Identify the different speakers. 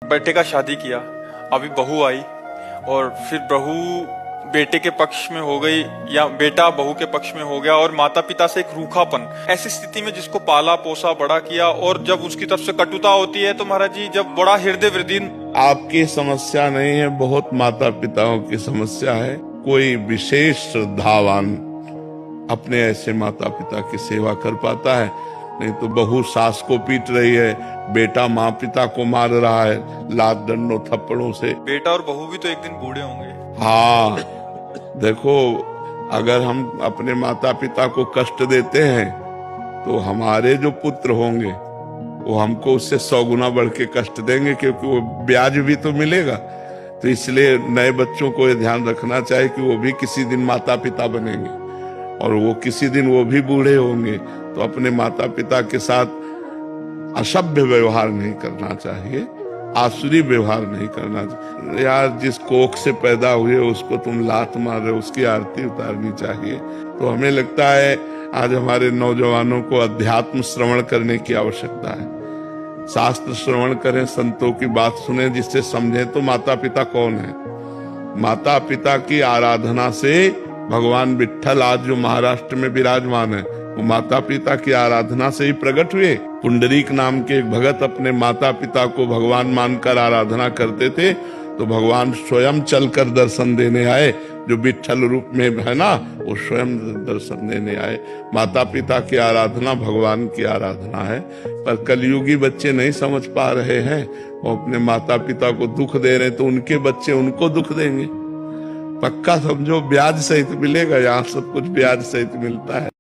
Speaker 1: बेटे का शादी किया, अभी बहू आई और फिर बहू बेटे के पक्ष में हो गई या बेटा बहू के पक्ष में हो गया और माता पिता से एक रूखापन। ऐसी स्थिति में जिसको पाला पोसा बड़ा किया और जब उसकी तरफ से कटुता होती है तो महाराज जी जब बड़ा हृदय वृदीन।
Speaker 2: आपकी समस्या नहीं है, बहुत माता पिताओं की समस्या है। कोई विशेष श्रद्धावान अपने ऐसे माता पिता की सेवा कर पाता है, नहीं तो बहू सास को पीट रही है, बेटा माँ पिता को मार रहा है लात डंडों थप्पड़ों से।
Speaker 1: बेटा और बहू भी तो एक दिन बूढ़े होंगे।
Speaker 2: हाँ, देखो, अगर हम अपने माता पिता को कष्ट देते हैं तो हमारे जो पुत्र होंगे वो हमको उससे 100 गुना बढ़ के कष्ट देंगे, क्योंकि वो ब्याज भी तो मिलेगा। तो इसलिए नए बच्चों को ये ध्यान रखना चाहिए कि वो भी किसी दिन माता पिता बनेंगे और वो किसी दिन वो भी बूढ़े होंगे। तो अपने माता पिता के साथ असभ्य व्यवहार नहीं करना चाहिए, आसुरी व्यवहार नहीं करना चाहिए। यार, जिस कोख से पैदा हुए उसको तुम लात मार रहे हो, उसकी आरती उतारनी चाहिए। तो हमें लगता है आज हमारे नौजवानों को अध्यात्म श्रवण करने की आवश्यकता है। शास्त्र श्रवण करें, संतों की बात सुने, जिससे समझें तो माता पिता कौन है। माता पिता की आराधना से भगवान विट्ठल आज जो महाराष्ट्र में विराजमान है वो माता पिता की आराधना से ही प्रकट हुए। पुंडरीक नाम के एक भगत अपने माता पिता को भगवान मानकर आराधना करते थे, तो भगवान स्वयं चलकर दर्शन देने आए। जो विट्ठल रूप में है ना, वो स्वयं दर्शन देने आए। माता पिता की आराधना भगवान की आराधना है। पर कलयुगी बच्चे नहीं समझ पा रहे हैं, वो अपने माता पिता को दुख दे रहे, तो उनके बच्चे उनको दुख देंगे। पक्का समझो, ब्याज सहित मिलेगा। यहाँ सब कुछ ब्याज सहित मिलता है।